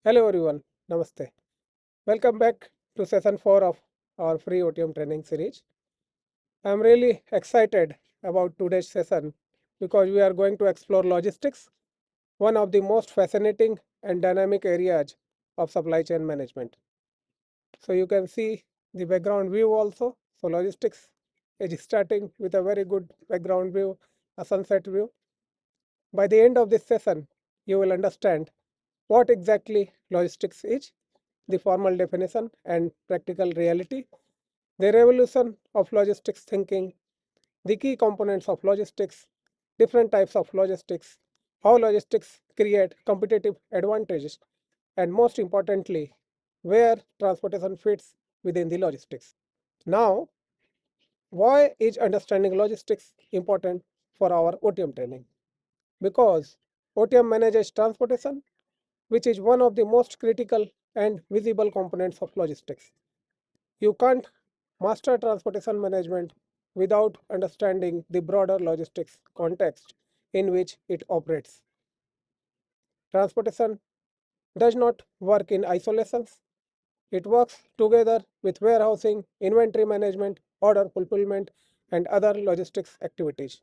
Hello everyone, Namaste. Welcome back to session 4 of our free OTM training series. I'm really excited about today's session because we are going to explore logistics, one of the most fascinating and dynamic areas of supply chain management. So you can see the background view also. So logistics is starting with a very good background view, a sunset view. By the end of this session, you will understand what exactly logistics is, the formal definition and practical reality, the revolution of logistics thinking, the key components of logistics, different types of logistics, how logistics create competitive advantages, and most importantly, where transportation fits within the logistics. Now, why is understanding logistics important for our OTM training? Because OTM manages transportation, which is one of the most critical and visible components of logistics. You can't master transportation management without understanding the broader logistics context in which it operates. Transportation does not work in isolation. It works together with warehousing, inventory management, order fulfillment, and other logistics activities.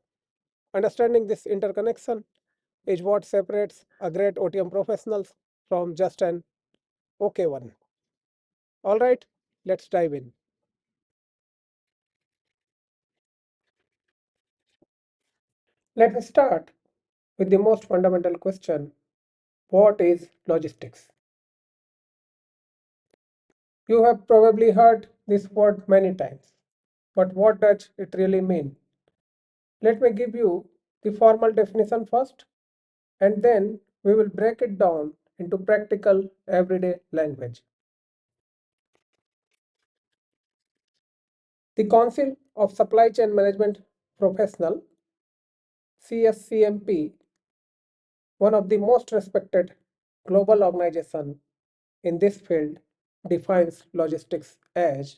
Understanding this interconnection is what separates a great OTM professional from just an OK one. All right, let's dive in. Let us start with the most fundamental question: what is logistics? You have probably heard this word many times, but what does it really mean? Let me give you the formal definition first, and then we will break it down into practical everyday language. The Council of Supply Chain Management Professional, CSCMP, one of the most respected global organizations in this field, defines logistics as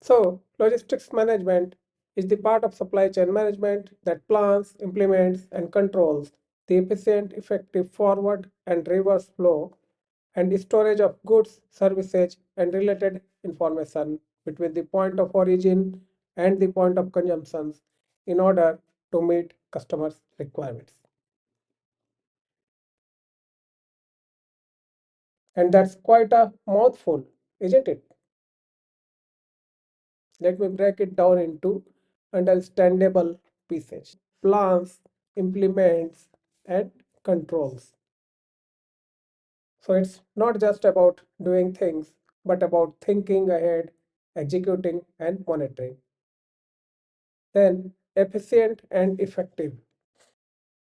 so. Logistics management is the part of supply chain management that plans, implements, and controls the efficient, effective forward and reverse flow and storage of goods, services, and related information between the point of origin and the point of consumption in order to meet customers' requirements. And that's quite a mouthful, isn't it? Let me break it down into understandable pieces: plans, implements, and controls. So it's not just about doing things, but about thinking ahead, executing, and monitoring. Then, efficient and effective.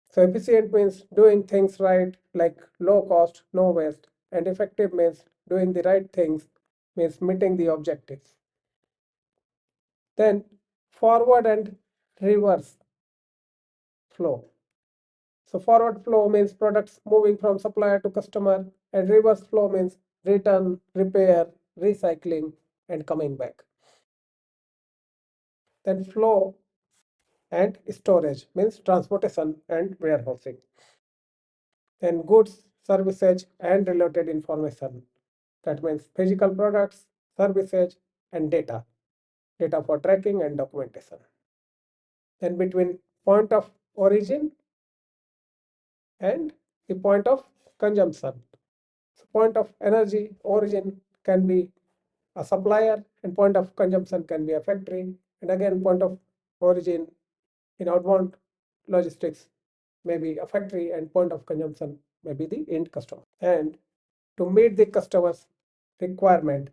So, efficient means doing things right, like low cost, no waste, and effective means doing the right things, means meeting the objectives. Then, forward and reverse flow. So forward flow means products moving from supplier to customer, and reverse flow means return, repair, recycling, and coming back. Then flow and storage means transportation and warehousing. Then goods, services, and related information. That means physical products, services, and data for tracking and documentation. Then between point of origin and the point of consumption. So point of energy origin can be a supplier and point of consumption can be a factory. And again, point of origin in outbound logistics may be a factory and point of consumption may be the end customer. And to meet the customer's requirement,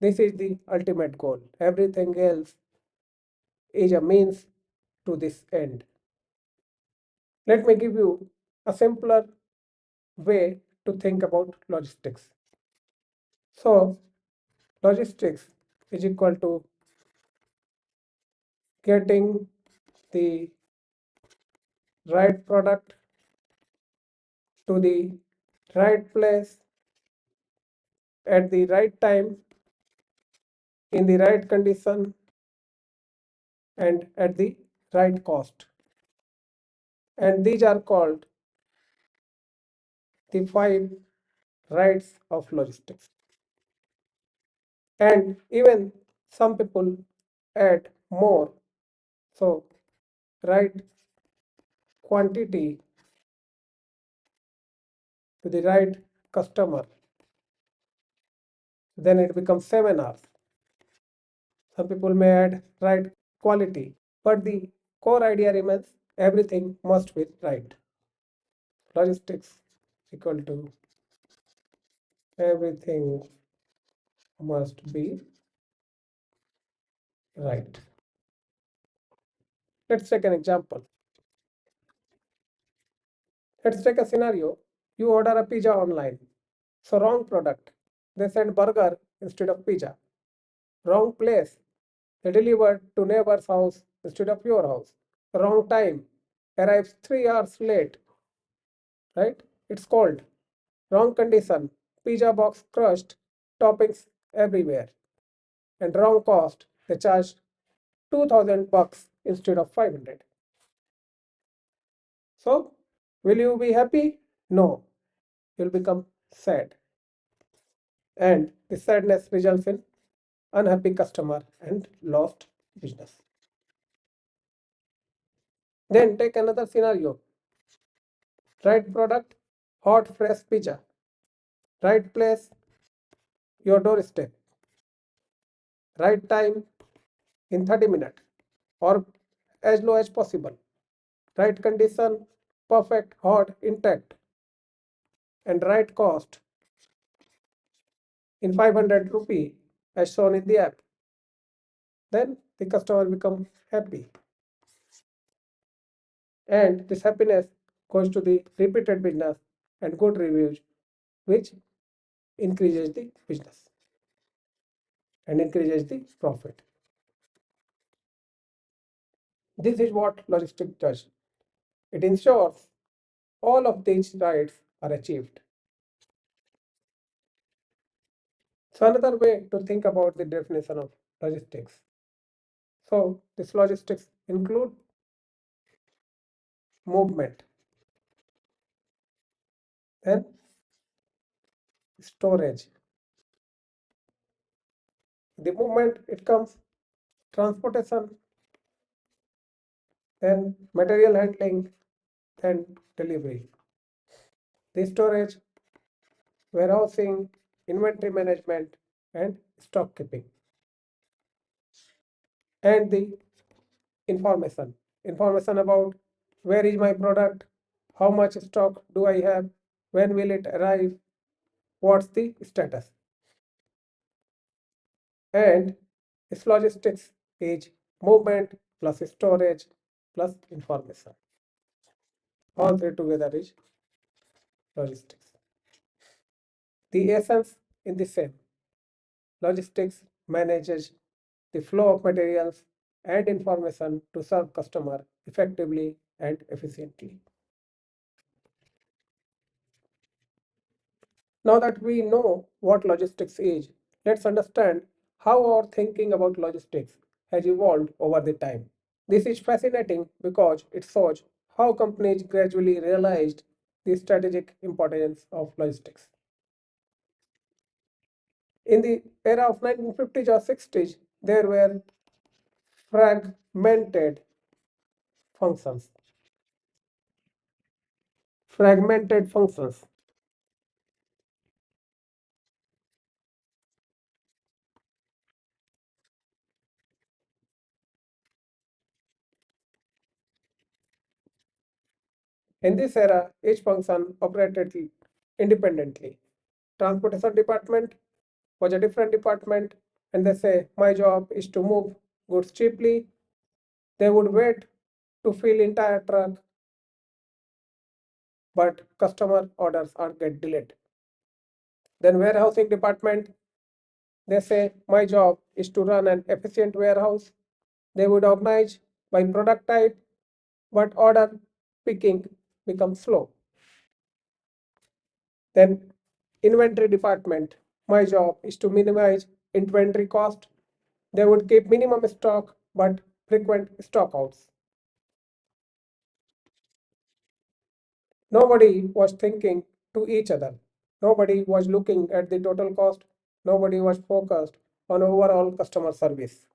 this is the ultimate goal. Everything else is a means to this end. Let me give you a simpler way to think about logistics. So, logistics is equal to getting the right product to the right place at the right time in the right condition and at the right cost. And these are called the five rights of logistics. And even some people add more. So, right quantity to the right customer, then it becomes 7 hours. Some people may add right quality, but the core idea remains everything must be right. Logistics equal to everything must be right. Let's take an example. Let's take a scenario. You order a pizza online. So wrong product. They send burger instead of pizza. Wrong place. They delivered to neighbor's house instead of your house. Wrong time. Arrives 3 hours late. Right? It's cold. Wrong condition. Pizza box crushed. Toppings everywhere. And wrong cost. They charged $2,000 instead of 500. So, will you be happy? No. You'll become sad. And the sadness results in unhappy customer and lost business. Then take another scenario. Right product, hot fresh pizza. Right place, your doorstep. Right time in 30 minutes or as low as possible. Right condition, perfect, hot, intact. And right cost in 500 rupee as shown in the app. Then the customer becomes happy. And this happiness goes to the repeated business and good reviews, which increases the business and increases the profit. This is what logistics does. It ensures all of these rights are achieved. So another way to think about the definition of logistics. So this logistics include movement, then storage. The movement it comes transportation, then material handling, then delivery. The storage, warehousing, inventory management, and stock keeping. And the information about where is my product, how much stock do I have, when will it arrive, what's the status. And its logistics is movement plus storage plus information. All three together is logistics. The essence in the same. Logistics manages the flow of materials and information to serve customer effectively and efficiently. Now that we know what logistics is, let's understand how our thinking about logistics has evolved over the time. This is fascinating because it shows how companies gradually realized the strategic importance of logistics. In the era of 1950s or 60s, there were fragmented functions. Fragmented functions. In this era, each function operated independently. Transportation department was a different department, and they say, my job is to move goods cheaply. They would wait to fill entire truck, but customer orders are get delayed. Then warehousing department, they say, my job is to run an efficient warehouse. They would organize by product type, but order picking becomes slow. Then inventory department, my job is to minimize inventory cost. They would keep minimum stock but frequent stockouts. Nobody was thinking to each other. Nobody was looking at the total cost. Nobody was focused on overall customer service.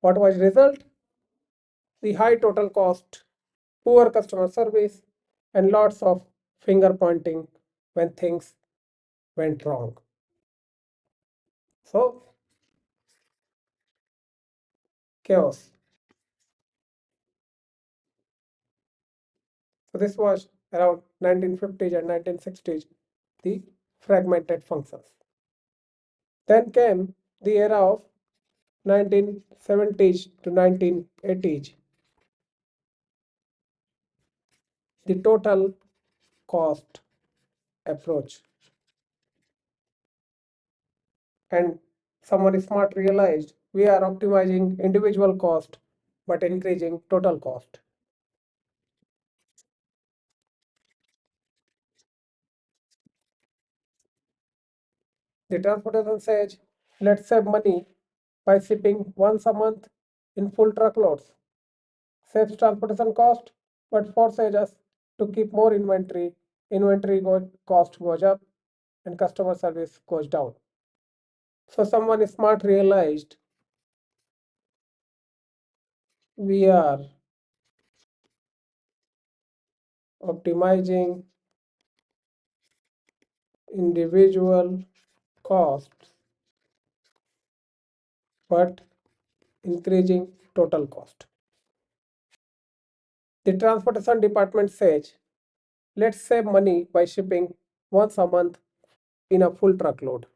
What was result? The high total cost, poor customer service, and lots of finger pointing when things went wrong. So, chaos. So this was around 1950s and 1960s, the fragmented functions. Then came the era of 1970s to 1980s, the total cost approach. And someone smart realized we are optimizing individual cost but increasing total cost. The transportation says, let's save money by shipping once a month in full truckloads. Saves transportation cost, but forces us to keep more inventory. Cost goes up and customer service goes down. So someone smart realized we are optimizing individual costs but increasing total cost. The transportation department says, let's save money by shipping once a month in a full truckload.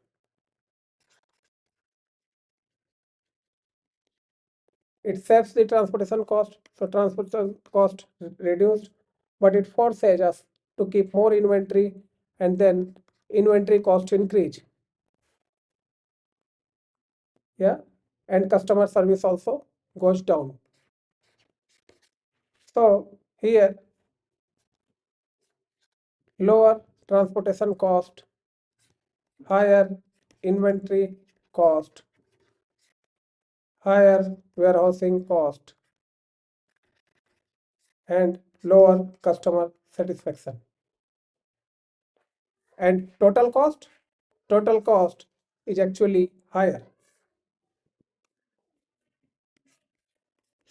It saves the transportation cost, so transportation cost reduced, but it forces us to keep more inventory and then inventory cost increase. Yeah, and customer service also goes down. So here, lower transportation cost, higher inventory cost, higher warehousing cost, and lower customer satisfaction. And total cost is actually higher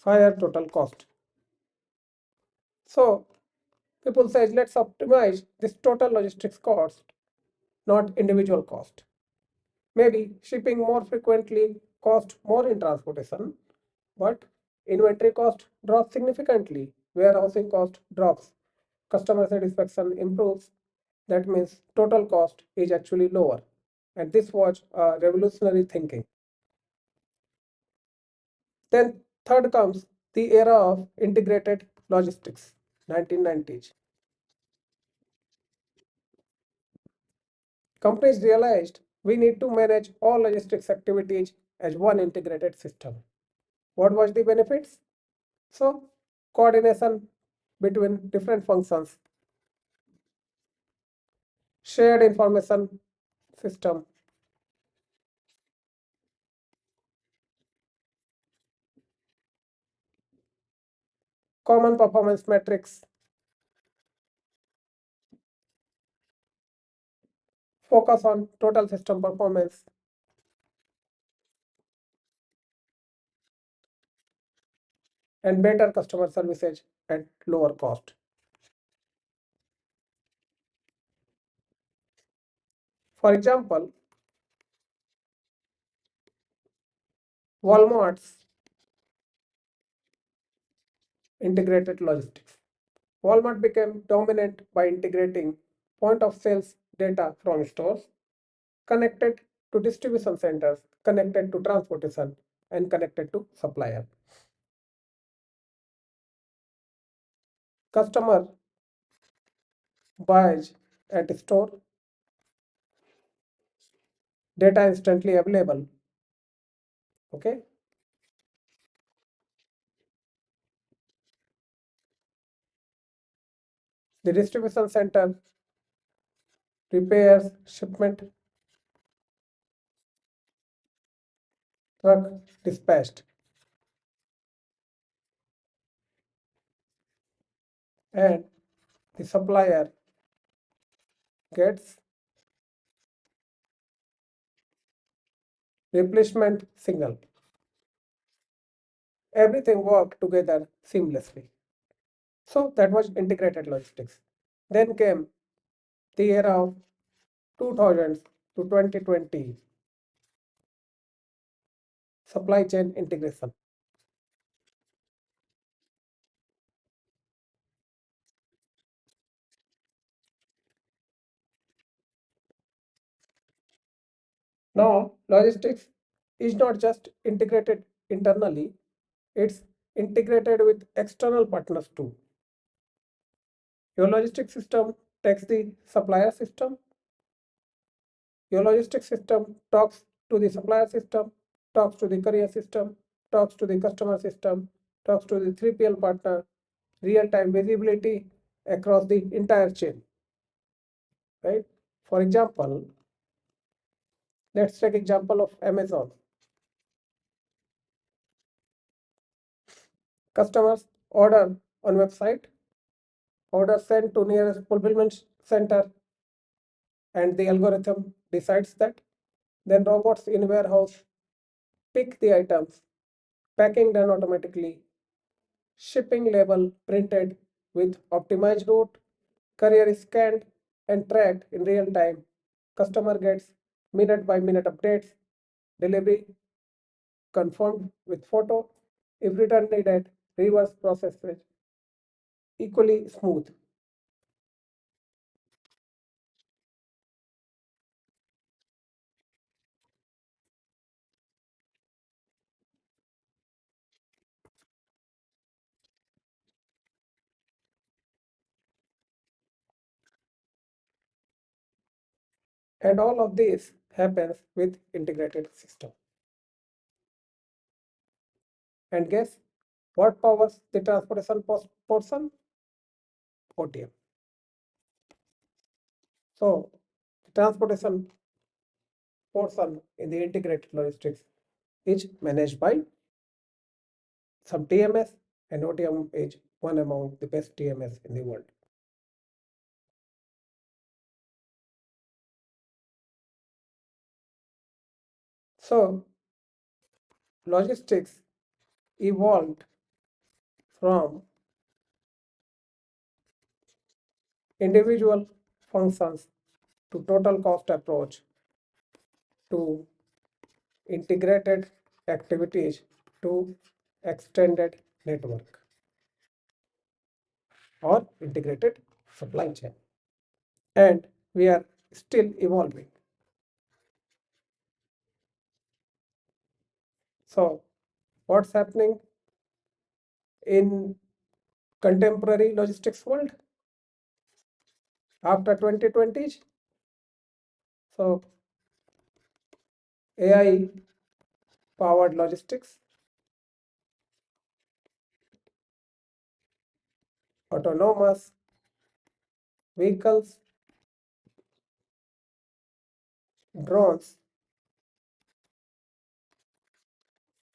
total cost. So people say, let's optimize this total logistics cost, not individual cost. Maybe shipping more frequently cost more in transportation, but inventory cost drops significantly, warehousing cost drops, customer satisfaction improves. That means total cost is actually lower. And this was revolutionary thinking. Then third comes the era of integrated logistics, 1990s. Companies realized we need to manage all logistics activities as one integrated system. What was the benefits? So, coordination between different functions, shared information system, common performance metrics, focus on total system performance, and better customer services at lower cost. For example, Walmart's integrated logistics. Walmart became dominant by integrating point of sales data from stores, connected to distribution centers, connected to transportation, and connected to supplier. Customer buys at store, data instantly available. Okay. The distribution center repairs shipment, truck dispatched, and the supplier gets replacement signal. Everything worked together seamlessly. So that was integrated logistics. Then came the era of 2000s to 2020 supply chain integration. Now, logistics is not just integrated internally, it's integrated with external partners too. Your logistics system takes the supplier system, your logistics system talks to the supplier system, talks to the courier system, talks to the customer system, talks to the 3PL partner, real-time visibility across the entire chain, right? For example, let's take example of Amazon. Customers order on website, order sent to nearest fulfillment center, and the algorithm decides that. Then robots in warehouse pick the items, packing done automatically, shipping label printed with optimized route, courier is scanned and tracked in real time. Customer gets minute by minute updates, delivery confirmed with photo. If return needed, reverse processes equally smooth. And all of this happens with integrated system. And guess what powers the transportation portion? OTM. So the transportation portion in the integrated logistics is managed by some TMS, and OTM is one among the best TMS in the world. So logistics evolved from individual functions to total cost approach to integrated activities to extended network or integrated supply chain. And we are still evolving. So what's happening in contemporary logistics world after 2020s? So AI powered logistics, autonomous vehicles, drones,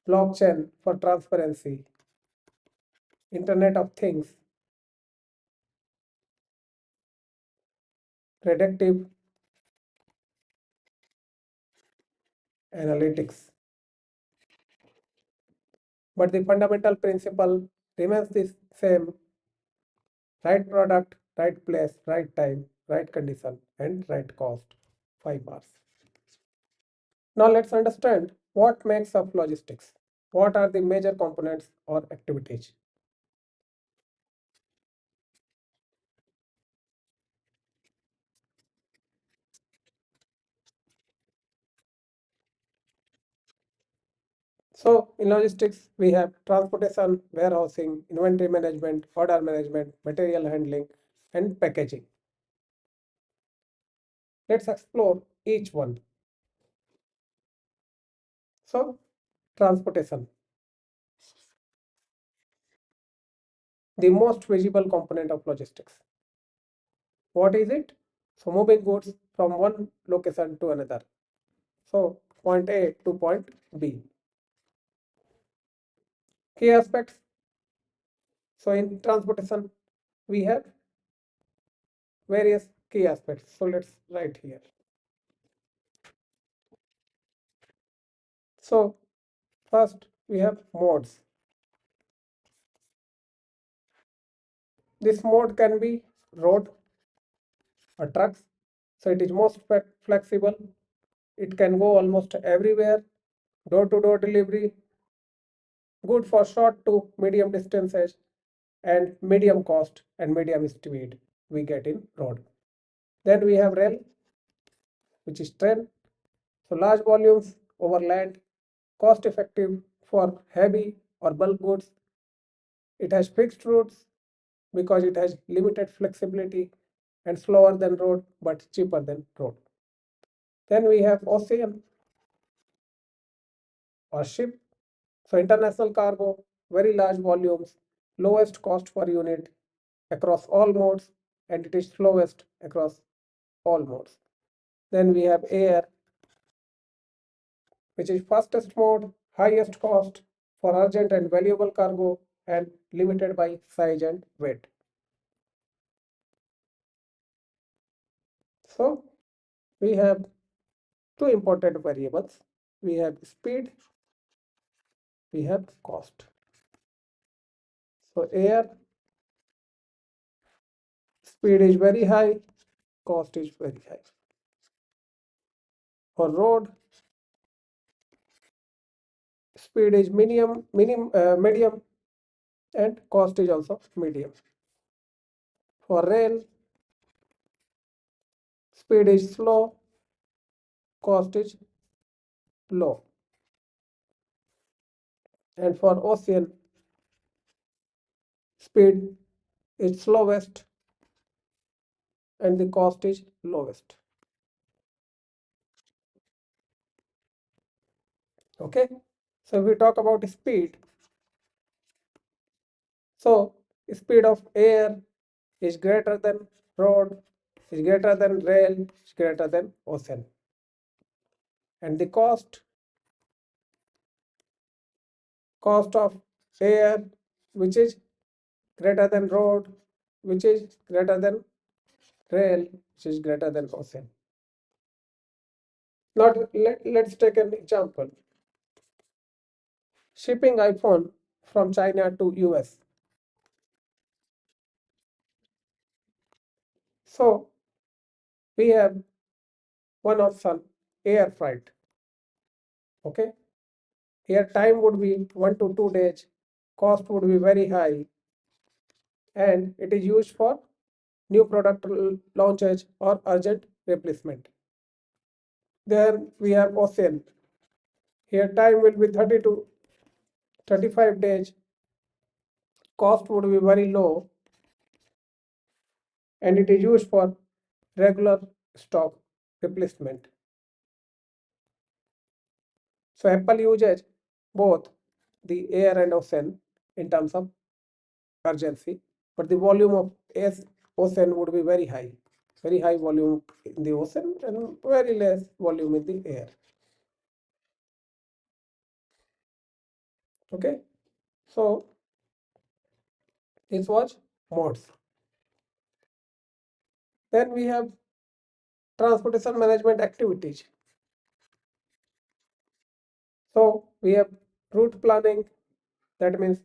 blockchain for transparency, Internet of Things, predictive analytics. But the fundamental principle remains the same: right product, right place, right time, right condition, and right cost. 5 Rs. Now let's understand what makes up logistics. What are the major components or activities? So in logistics, we have transportation, warehousing, inventory management, order management, material handling, and packaging. Let's explore each one. So transportation, the most visible component of logistics. What is it? So moving goods from one location to another. So point A to point B. Key aspects. So in transportation, we have various key aspects. So let's write here. So first we have modes. This mode can be road or trucks. So it is most flexible. It can go almost everywhere. Door to door delivery, good for short to medium distances, and medium cost and medium speed we get in road. Then we have rail, which is train. So large volumes over land, cost effective for heavy or bulk goods. It has fixed routes because it has limited flexibility and slower than road but cheaper than road. Then we have ocean or ship. So international cargo, very large volumes, lowest cost per unit across all modes, and it is slowest across all modes. Then we have air, which is fastest mode, highest cost for urgent and valuable cargo, and limited by size and weight. So we have two important variables. We have speed, we have cost. So air speed is very high, cost is very high. For road, speed is medium, and cost is also medium. For rail, speed is slow, cost is low. And for ocean, speed is slowest and the cost is lowest. Okay, so if we talk about speed, so speed of air is greater than road, is greater than rail, is greater than ocean. And the cost of air, which is greater than road, which is greater than rail, which is greater than ocean. Now let's take an example. Shipping iPhone from China to US. So we have one option, air freight. Okay, here time would be 1 to 2 days, cost would be very high, and it is used for new product launches or urgent replacement. Then we have ocean. Here time will be 30 to 35 days, cost would be very low, and it is used for regular stock replacement. So Apple uses both the air and ocean in terms of urgency, but the volume of ocean would be very high volume in the ocean and very less volume in the air. Okay, so this was modes. Then we have transportation management activities. So we have route planning, that means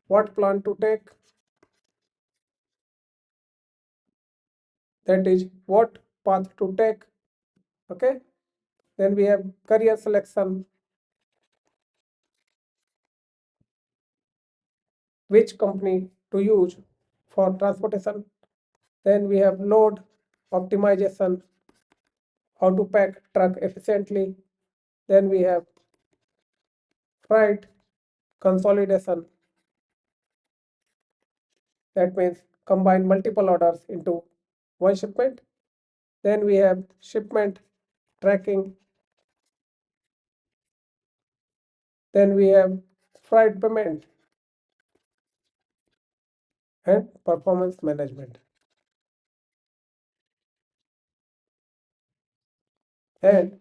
what plan to take, that is what path to take. Okay. Then we have career selection, which company to use for transportation. Then we have load optimization, how to pack truck efficiently. Then we have freight consolidation, that means combine multiple orders into one shipment. Then we have shipment tracking. Then we have freight payment and performance management. And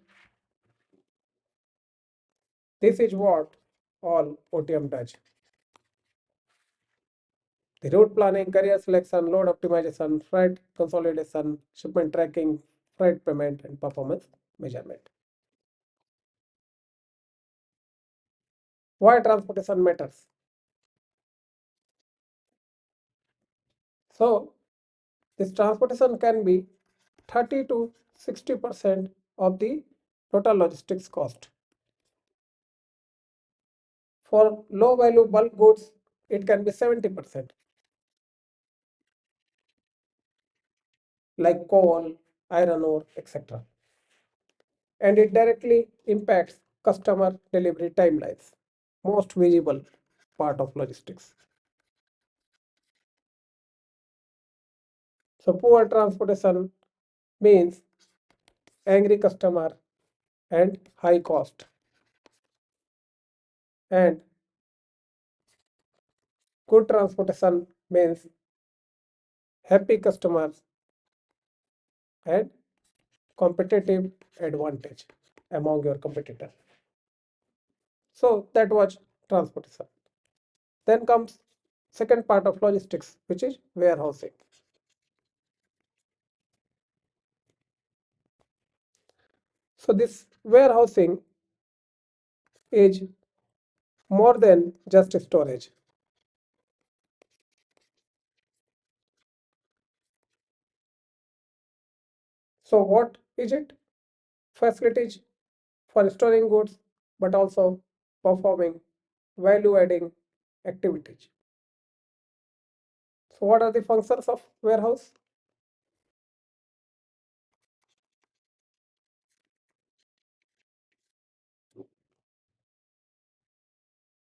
this is what all OTM does. The route planning, career selection, load optimization, freight consolidation, shipment tracking, freight payment, and performance measurement. Why transportation matters? So, this transportation can be 30 to 60% of the total logistics cost. For low value bulk goods, it can be 70%, like coal, iron ore, etc. And it directly impacts customer delivery timelines, most visible part of logistics. So poor transportation means angry customer and high cost. And good transportation means happy customers and competitive advantage among your competitors. So that was transportation. Then comes second part of logistics, which is warehousing. So this warehousing is more than just storage. So what is it? Facilities for storing goods, but also performing value adding activities. So what are the functions of warehouse?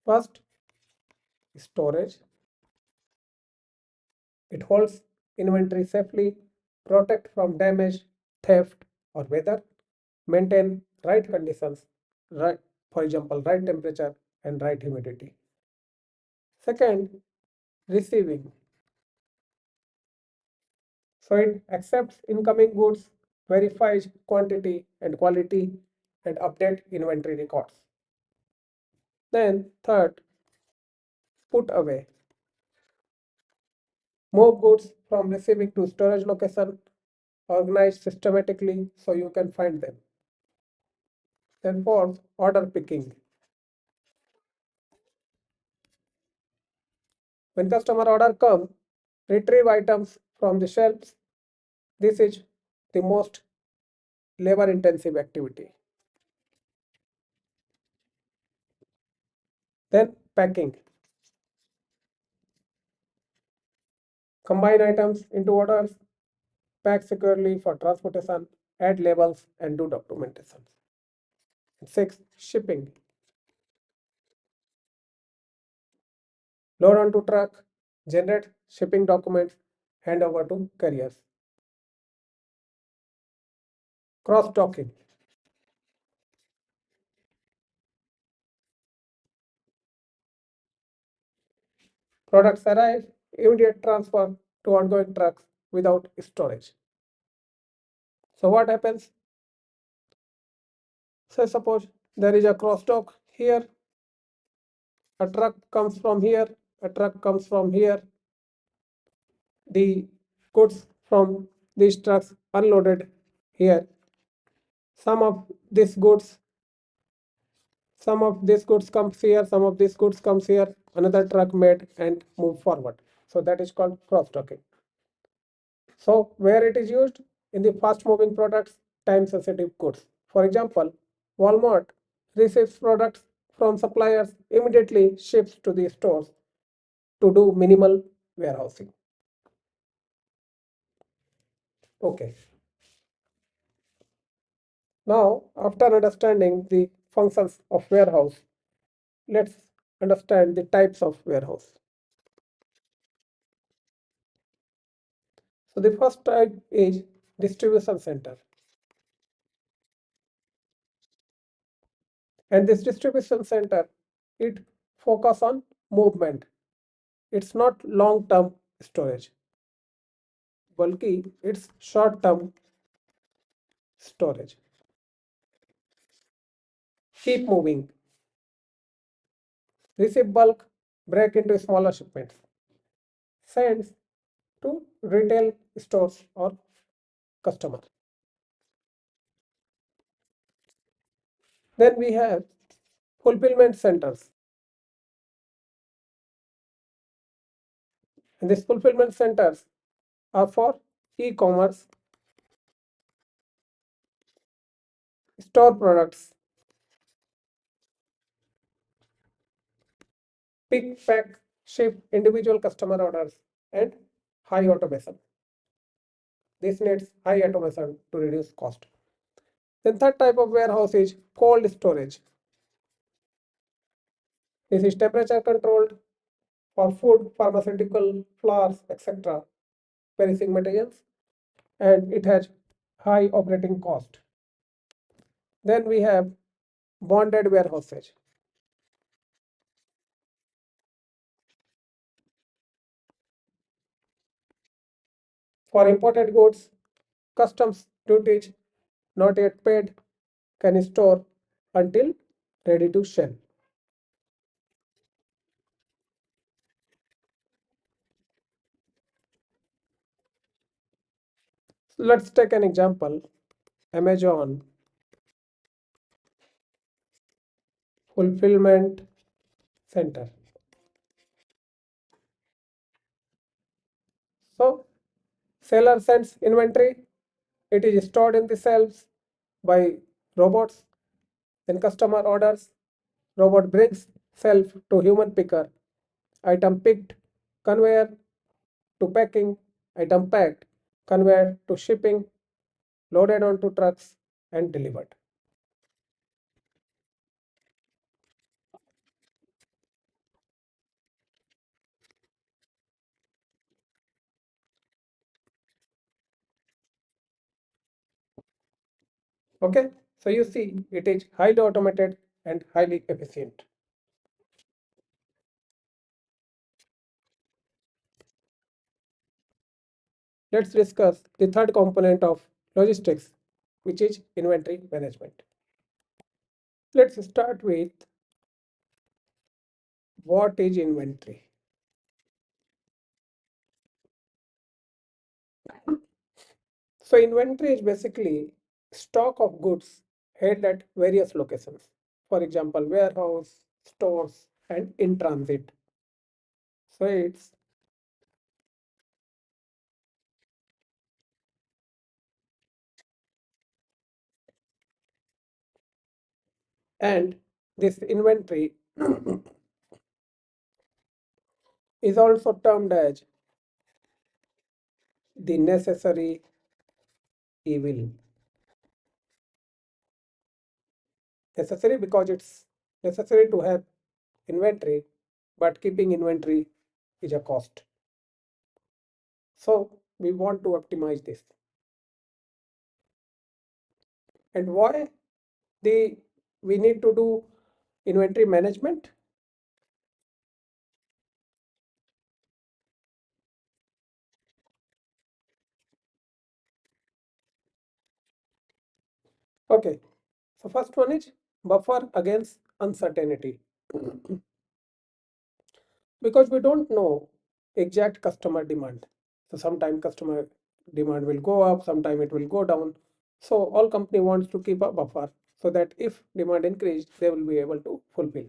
First, storage. It holds inventory safely, protect from damage, theft, or weather, maintain right conditions, right, for example, right temperature and right humidity. Second, receiving. So it accepts incoming goods, verifies quantity and quality, and update inventory records. Then third, put away. Move goods from receiving to storage location, organized systematically so you can find them. Then fourth, order picking. When customer order come, retrieve items from the shelves. This is the most labor intensive activity. Then packing. Combine items into orders, pack securely for transportation, add labels and do documentation. Six, shipping. Load onto truck, generate shipping documents, hand over to carriers. Cross docking. Products arrive, immediate transfer to ongoing trucks without storage. So what happens? Say suppose there is a cross dock here, a truck comes from here, a truck comes from here. The goods from these trucks unloaded here. Some of these goods, Some of these goods comes here, some of these goods comes here, another truck made and move forward. So that is called cross-docking. So where it is used? In the fast moving products, time sensitive goods. For example, Walmart receives products from suppliers, immediately ships to the stores to do minimal warehousing. Okay. Now, after understanding the functions of warehouse, let's understand the types of warehouse. So the first type is distribution center. And this distribution center, it focus on movement. It's not long-term storage, bulky, it's short-term storage. Keep moving. Receive bulk, break into smaller shipments. Sends to retail stores or customer. Then we have fulfillment centers. And these fulfillment centers are for e-commerce, store products, pick, pack, ship individual customer orders, and high automation. This needs high automation to reduce cost. The third type of warehouse is cold storage. This is temperature controlled for food, pharmaceutical, flowers, etc. perishing materials, and it has high operating cost. Then we have bonded warehouses. For imported goods, customs duties not yet paid can store until ready to sell. So let's take an example. Amazon fulfillment center. So seller sends inventory. It is stored in the shelves by robots. Then customer orders. Robot brings shelf to human picker. Item picked, conveyor to packing, item packed, conveyor to shipping, loaded onto trucks and delivered. Okay, so you see it is highly automated and highly efficient. Let's discuss the third component of logistics, which is inventory management. Let's start with what is inventory. So inventory is basically stock of goods held at various locations. For example, warehouse, stores, and in transit. So it's and this inventory is also termed as the necessary evil. Necessary because it's necessary to have inventory, but keeping inventory is a cost. So we want to optimize this. And why the we need to do inventory management? Okay, so first one is buffer against uncertainty. Because we don't know exact customer demand. So sometime customer demand will go up, sometime it will go down. So all company wants to keep a buffer so that if demand increased, they will be able to fulfill.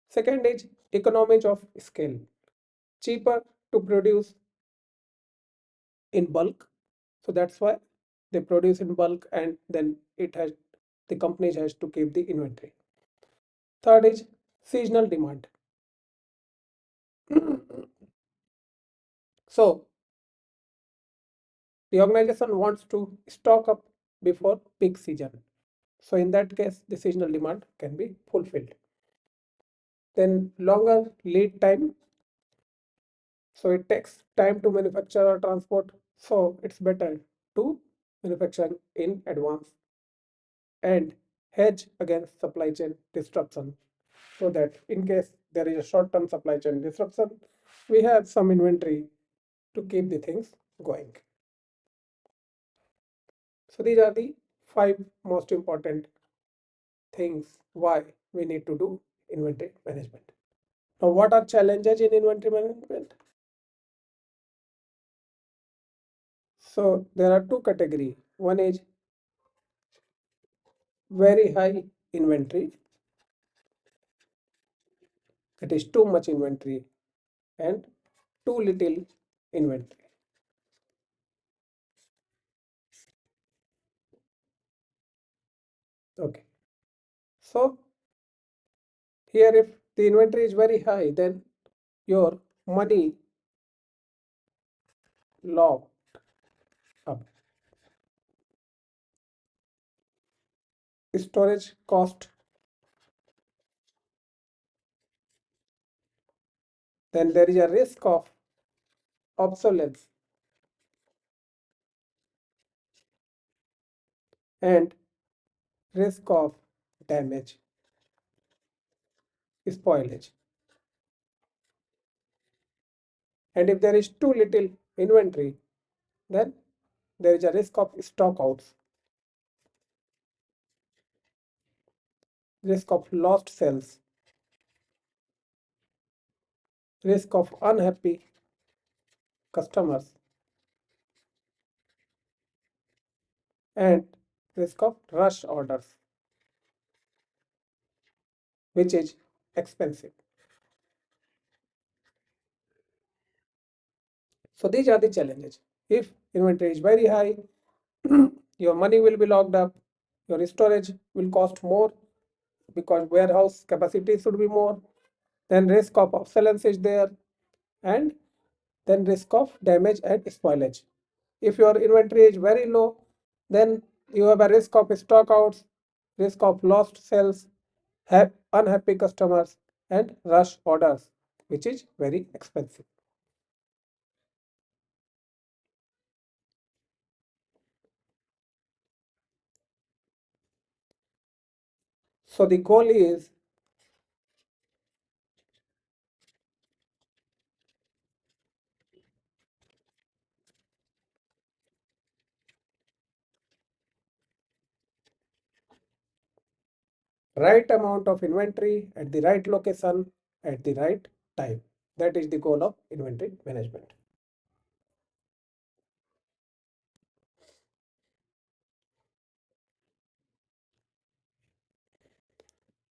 Second is economies of scale. Cheaper to produce in bulk. So that's why they produce in bulk, and then the companies has to keep the inventory. Third is seasonal demand. So the organization wants to stock up before peak season. So in that case, the seasonal demand can be fulfilled. Then longer lead time. So it takes time to manufacture or transport. So it's better to manufacture in advance and hedge against supply chain disruption, so that in case there is a short-term supply chain disruption, we have some inventory to keep the things going. So these are the five most important things why we need to do inventory management. Now, what are challenges in inventory management? So there are two categories. One is very high inventory, it is too much inventory, and too little inventory. Okay. So here, if the inventory is very high, then your money locked up. Storage cost, then there is a risk of obsolescence and risk of damage, spoilage. And if there is too little inventory, then there is a risk of stock outs, risk of lost sales, risk of unhappy customers, and risk of rush orders, which is expensive. So these are the challenges. If inventory is very high, your money will be locked up, your storage will cost more because warehouse capacity should be more, then risk of obsolescence is there, and then risk of damage and spoilage. If your inventory is very low, then you have a risk of stock outs, risk of lost sales, unhappy customers, and rush orders, which is very expensive. So the goal is right amount of inventory at the right location at the right time. That is the goal of inventory management.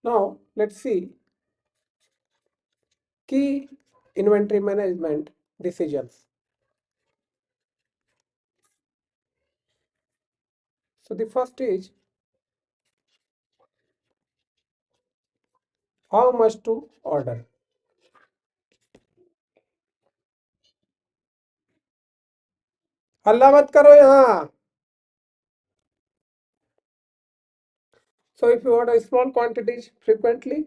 Now, let's see key inventory management decisions. So, the first is how much to order. हल्ला मत करो यहाँ. So, if you order small quantities frequently,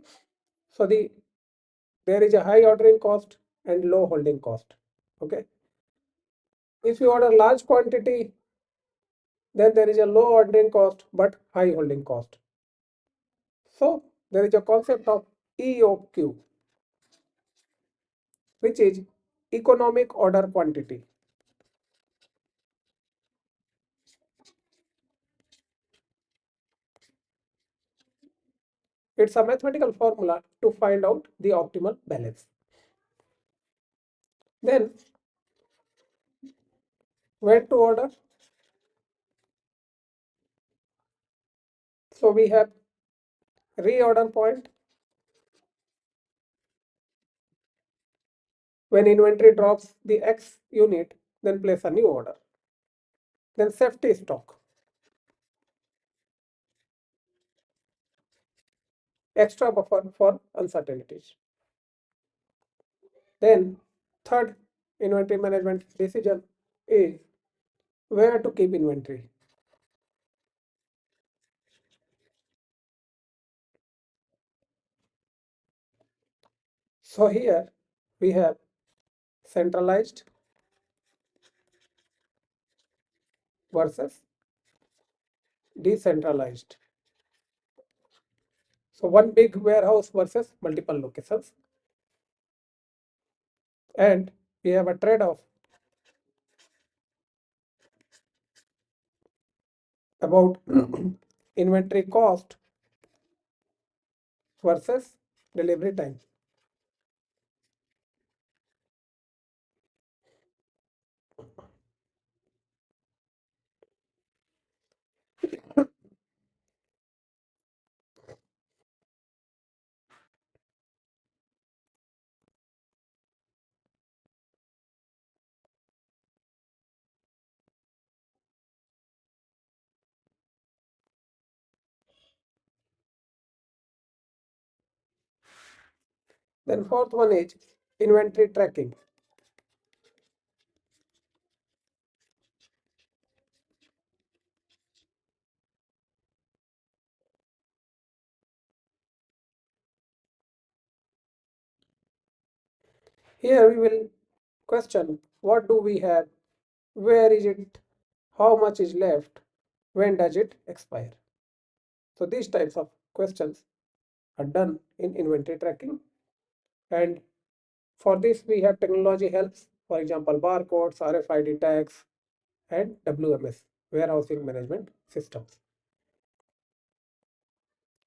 so there is a high ordering cost and low holding cost. Okay. If you order large quantity, then there is a low ordering cost but high holding cost. So there is a concept of EOQ, which is economic order quantity. It's a mathematical formula to find out the optimal balance. Then when to order? So we have Reorder point, when inventory drops the X unit, then place a new order. Then safety stock, extra buffer for uncertainties. Then third inventory management decision is where to keep inventory. So here we have centralized versus decentralized. So one big warehouse versus multiple locations. And we have a trade-off about inventory cost versus delivery time. Then fourth one is inventory tracking. Here we will question what do we have, where is it, how much is left, when does it expire. So these types of questions are done in inventory tracking. And for this we have technology helps, for example, barcodes, RFID tags, and WMS, warehousing management systems.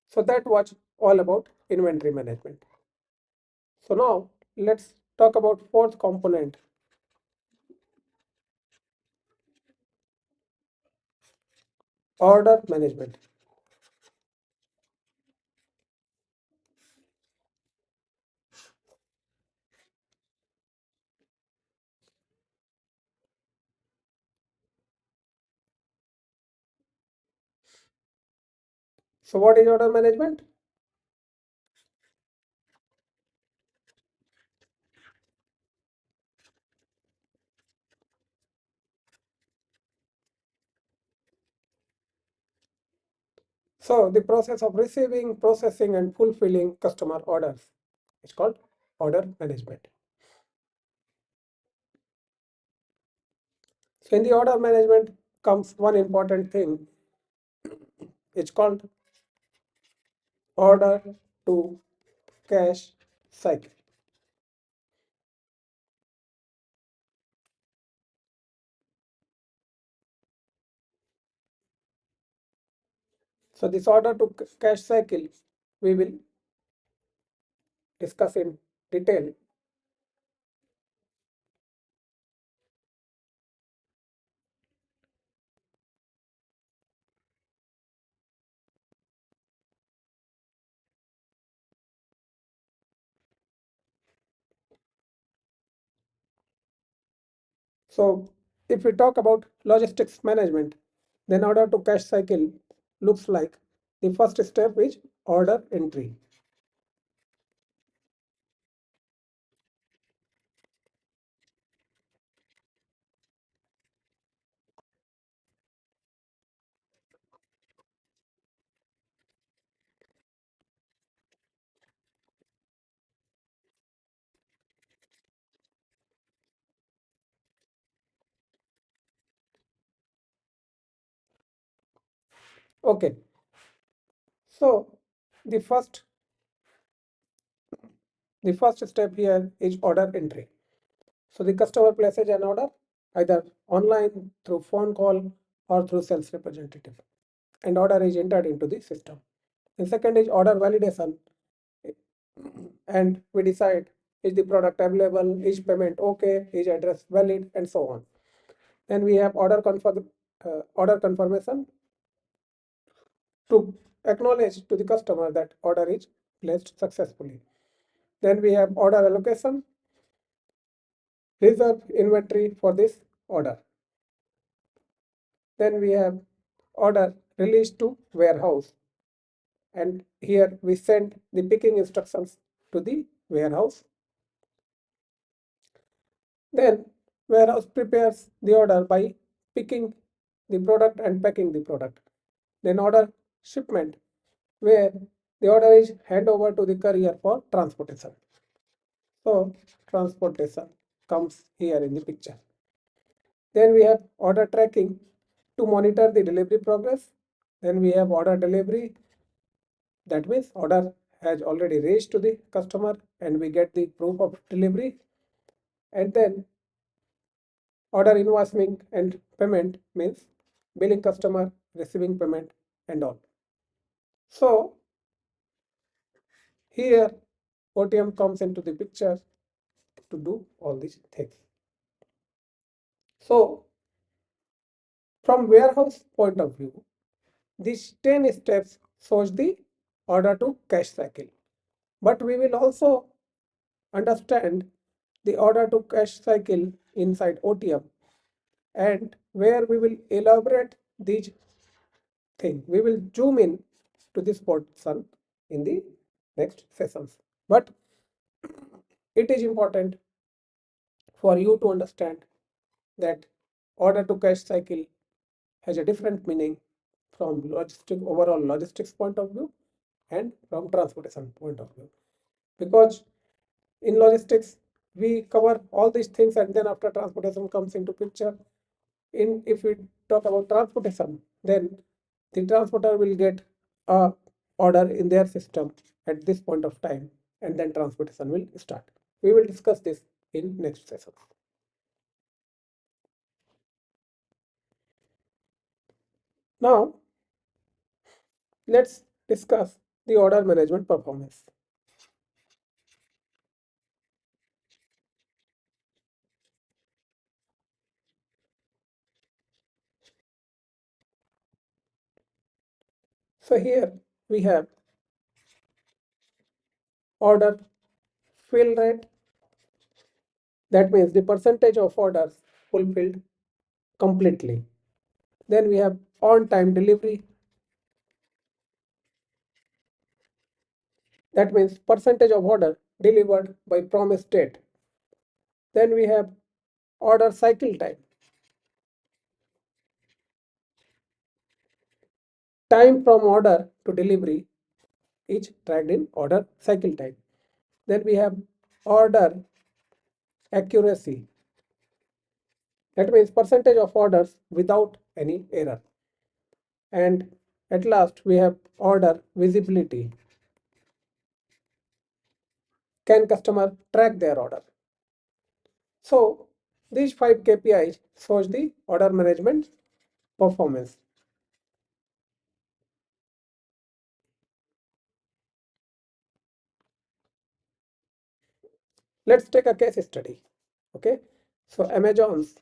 So that was all about inventory management. So now let's talk about fourth component, order management. So what is order management? So the process of receiving, processing, and fulfilling customer orders is called order management. So in the order management comes one important thing. It's called order to cash cycle. So this order to cash cycle we will discuss in detail. So if we talk about logistics management, then order to cash cycle looks like the first step is order entry. Okay, so the first the first step here is order entry. So the customer places an order either online through phone call or through sales representative, and order is entered into the system. And second is order validation, and we decide is the product available, is payment okay, is address valid, and so on. Then we have order confirmation to acknowledge to the customer that order is placed successfully. Then we have order allocation, reserve inventory for this order. Then we have order released to warehouse, and here we send the picking instructions to the warehouse. Then warehouse prepares the order by picking the product and packing the product. Then order shipment, where the order is handed over to the courier for transportation. So transportation comes here in the picture. Then we have order tracking to monitor the delivery progress. Then we have order delivery. That means order has already reached to the customer and we get the proof of delivery. And then order invoicing and payment means billing customer, receiving payment and all. So here OTM comes into the picture to do all these things. So from warehouse point of view, these 10 steps shows the order to cash cycle. But we will also understand the order to cash cycle inside OTM, and where we will elaborate these things. We will zoom in to this portion in the next sessions. But it is important for you to understand that order to cash cycle has a different meaning from overall logistics point of view and from transportation point of view. Because in logistics, we cover all these things and then after transportation comes into picture. If we talk about transportation, then the transporter will get a order in their system at this point of time and then transportation will start. We will discuss this in next session. Now, let's discuss the order management performance. So here we have order fill rate, that means the percentage of orders fulfilled completely. Then we have on time delivery, that means percentage of order delivered by promised date. Then we have order cycle time, time from order to delivery is tracked in order cycle time. Then we have order accuracy, that means percentage of orders without any error. And at last we have order visibility, can customer track their order. So these 5 KPIs shows the order management performance. Let's take a case study. Okay, so Amazon's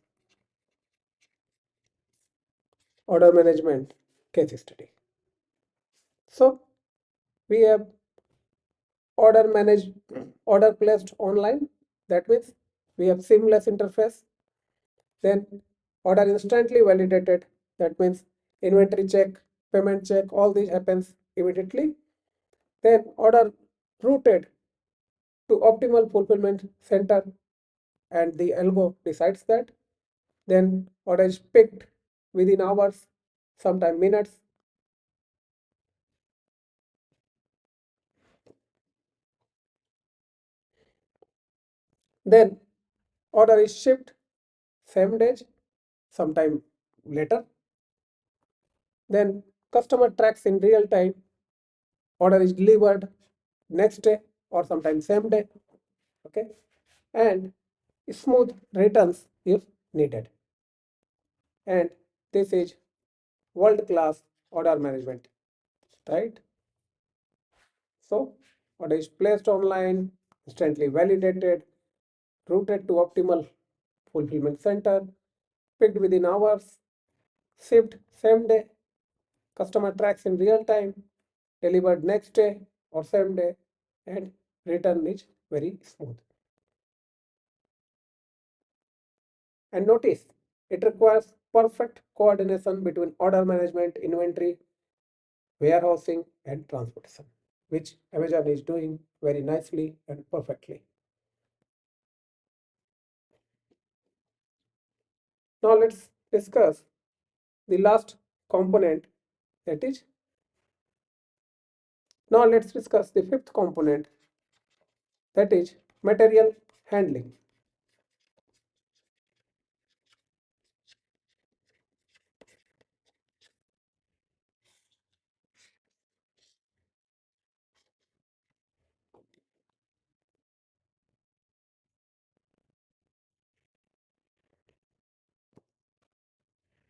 order management case study. So we have order managed, order placed online. That means we have seamless interface. Then order instantly validated. That means inventory check, payment check, all these happens immediately. Then order routed to optimal fulfillment center and the algo decides that. Then order is picked within hours, sometimes minutes. Then order is shipped same day, sometime later. Then customer tracks in real time, order is delivered next day or sometimes same day. Okay, and smooth returns if needed. And this is world class order management, right? So order is placed online, instantly validated, routed to optimal fulfillment center, picked within hours, shipped same day, customer tracks in real time, delivered next day or same day, and return is very smooth. And notice, it requires perfect coordination between order management, inventory, warehousing, and transportation, which Amazon is doing very nicely and perfectly. Now let's discuss the last component, that is, now let's discuss the fifth component, that is material handling.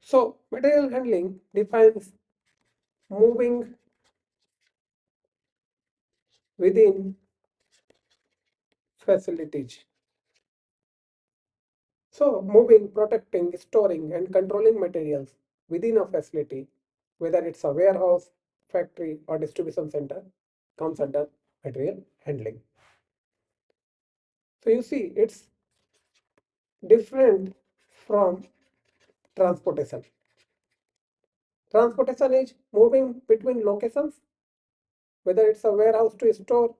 So material handling defines moving within facilities. So moving, protecting, storing, and controlling materials within a facility, whether it's a warehouse, factory, or distribution center, comes under material handling. So you see, it's different from transportation. Transportation is moving between locations, whether it's a warehouse to store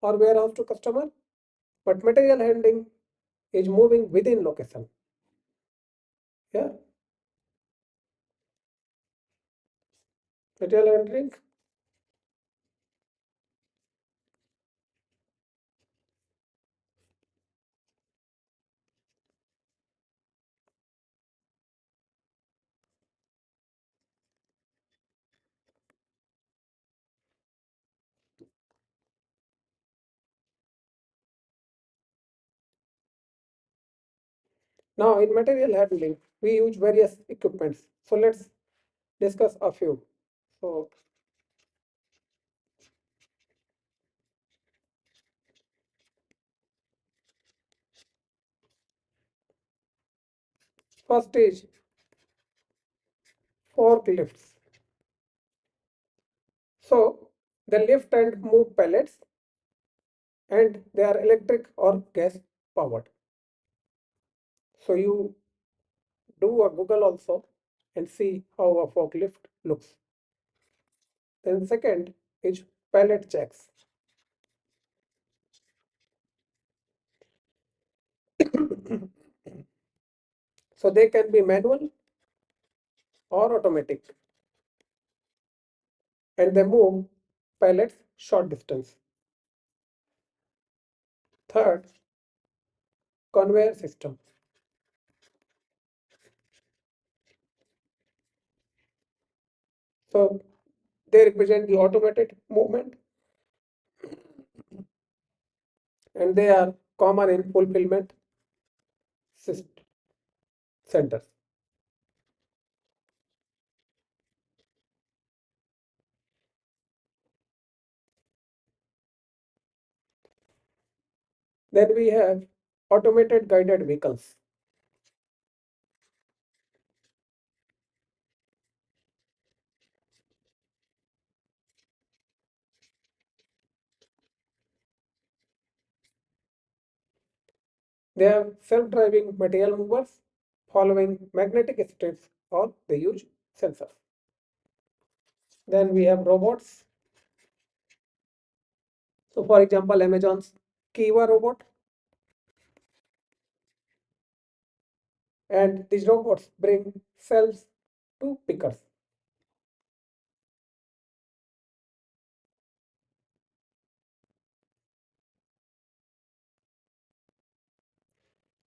or warehouse to customer, but material handling is moving within location. Yeah, material handling. Now in material handling, we use various equipments. So let's discuss a few. So first is forklifts. So they lift and move pallets, and they are electric or gas powered. So you do a Google also and see how a forklift looks. Then second is pallet jacks. So they can be manual or automatic, and they move pallets short distance. Third, conveyor system. So they represent the automated movement, and they are common in fulfillment centers. Then we have automated guided vehicles. They have self-driving material movers following magnetic strips, or they use sensors. Then we have robots. So for example, Amazon's Kiva robot, and these robots bring cells to pickers.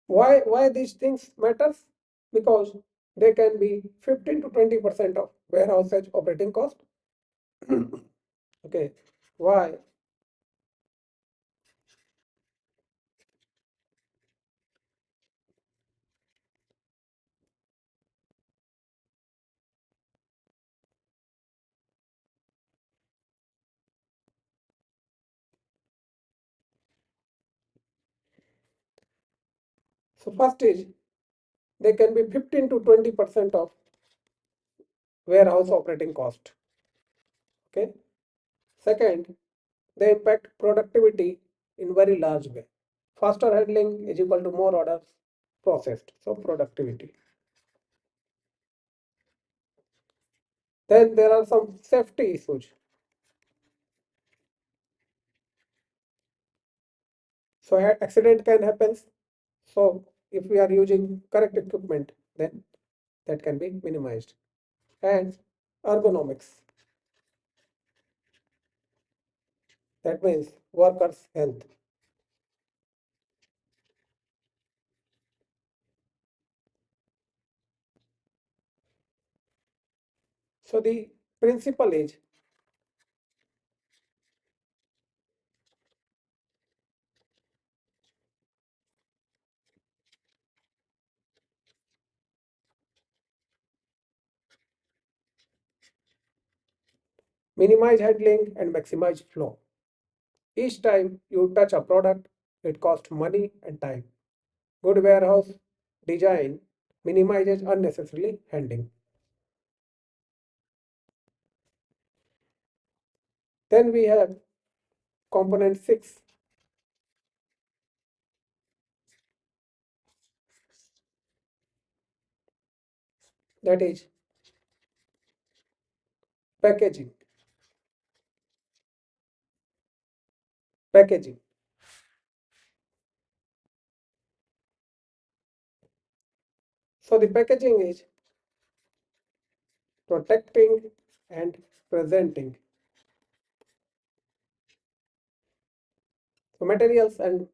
Why these things matters? Because they can be 15 to 20% of warehouse edge operating cost. Okay, why? So first is, they can be 15 to 20% of warehouse operating cost. Okay, Second, they impact productivity in very large way. Faster handling is equal to more orders processed, so productivity. Then there are some safety issues. So accident can happen. So if we are using correct equipment, then that can be minimized. And ergonomics, that means workers' health. So the principle is minimize handling and maximize flow. Each time you touch a product, it costs money and time. Good warehouse design minimizes unnecessarily handling. Then we have component 6, that is packaging. Packaging. So the packaging is protecting and presenting. So materials and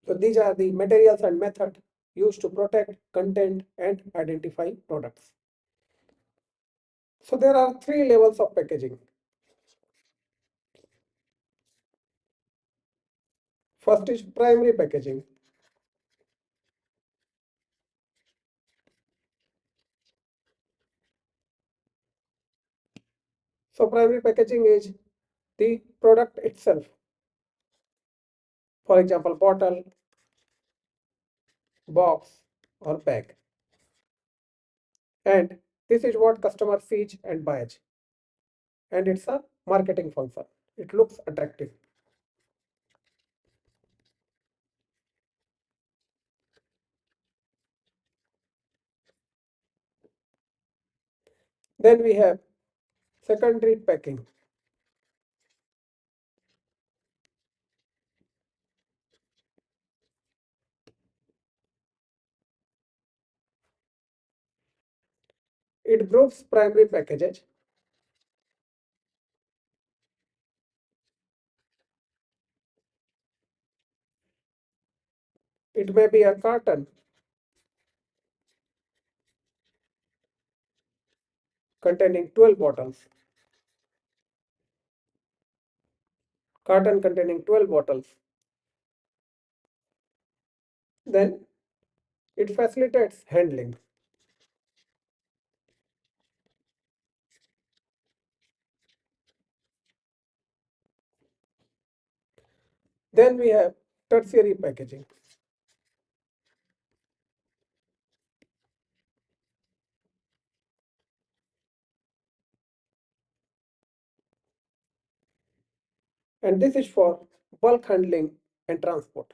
so these are the materials and method used to protect content and identify products. So there are three levels of packaging. First is primary packaging. So primary packaging is the product itself. For example, bottle, box, or bag. And this is what customer sees and buys. And it's a marketing function. It looks attractive. Then we have secondary packing. It groups primary packages. It may be a carton containing 12 bottles, carton containing 12 bottles. Then it facilitates handling. Then we have tertiary packaging. And this is for bulk handling and transport.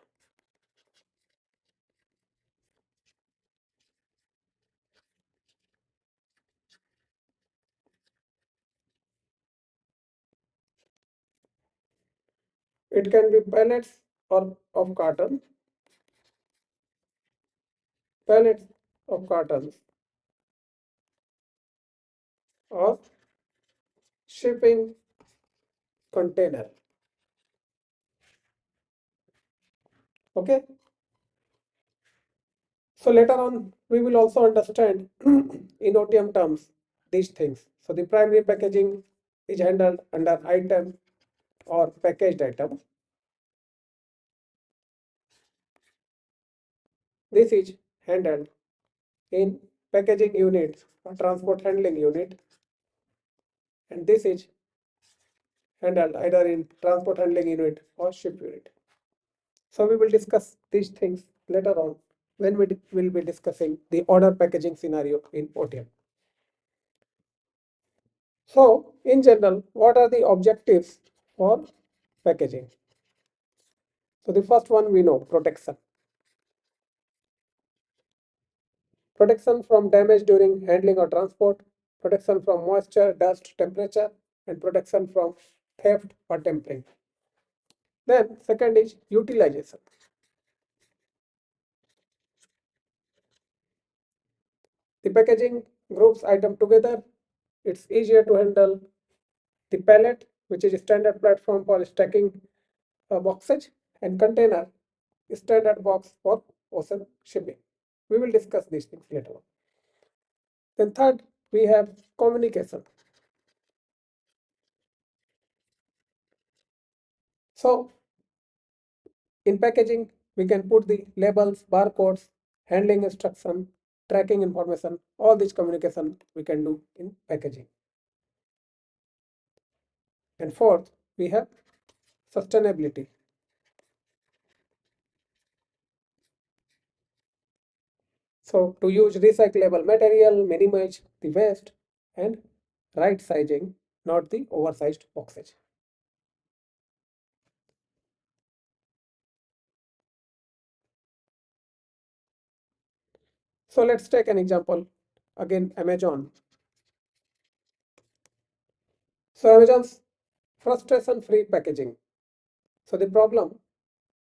It can be pallets or of carton, pallets of cartons, or shipping container. Okay. So later on, we will also understand in OTM terms these things. So the primary packaging is handled under item or packaged item. This is handled in packaging unit or transport handling unit, and this is handled either in transport handling unit or ship unit. So we will discuss these things later on when we will be discussing the order packaging scenario in OTM. So, in general, what are the objectives for packaging? So, the first one we know, protection. Protection from damage during handling or transport, protection from moisture, dust, temperature, and protection from theft or tampering. Then, second is utilization. The packaging groups item together. It's easier to handle the pallet, which is a standard platform for stacking boxes, and container, standard box for ocean shipping. We will discuss these things later on. Then third, we have communication. So in packaging, we can put the labels, barcodes, handling instruction, tracking information, all this communication we can do in packaging. And fourth, we have sustainability. So to use recyclable material, minimize the waste, and right sizing, not the oversized boxes. So let's take an example. Again, Amazon. So Amazon's frustration-free packaging. So the problem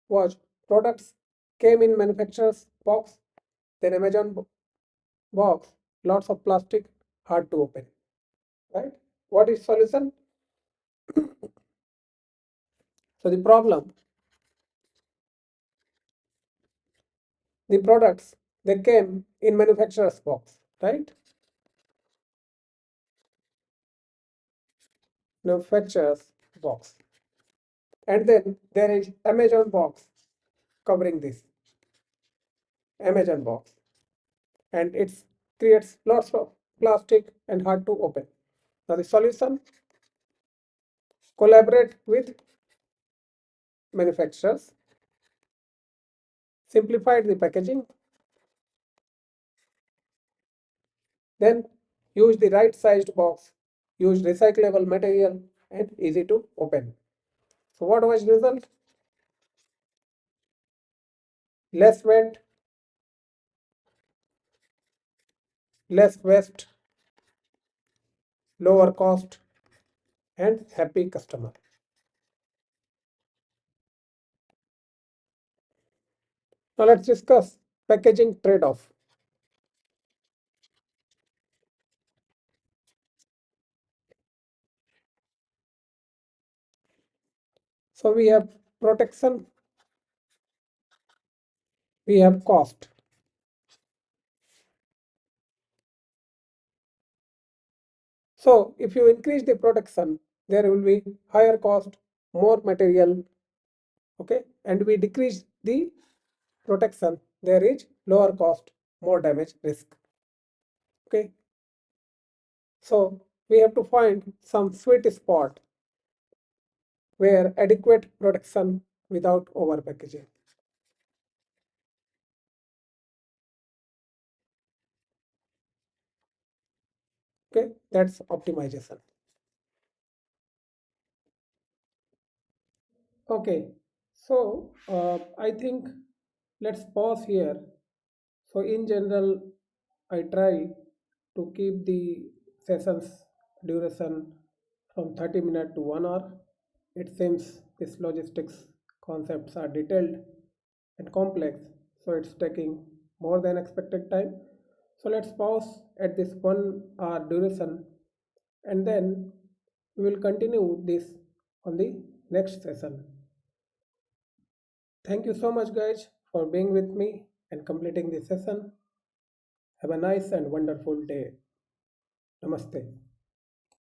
was products came in manufacturer's box, then Amazon box, lots of plastic, hard to open. Right? What is solution? So the problem, the products they came in manufacturer's box, right? Manufacturer's box. And then there is Amazon box covering this Amazon box, and it creates lots of plastic and hard to open. Now the solution, collaborate with manufacturers, simplified the packaging, then use the right sized box, use recyclable material and easy to open. So what was the result? Less weight, less waste, lower cost and happy customer. Now let's discuss packaging trade-off. So we have protection, we have cost. So if you increase the protection, there will be higher cost, more material, okay, and we decrease the protection, there is lower cost, more damage risk, okay. So we have to find some sweet spot where adequate protection without over packaging. Okay, that's optimization. Okay, so I think let's pause here. So in general, I try to keep the sessions duration from 30 minutes to 1 hour. It seems these logistics concepts are detailed and complex, so it's taking more than expected time. So let's pause at this 1 hour duration and then we will continue this on the next session. Thank you so much, guys, for being with me and completing this session. Have a nice and wonderful day. Namaste.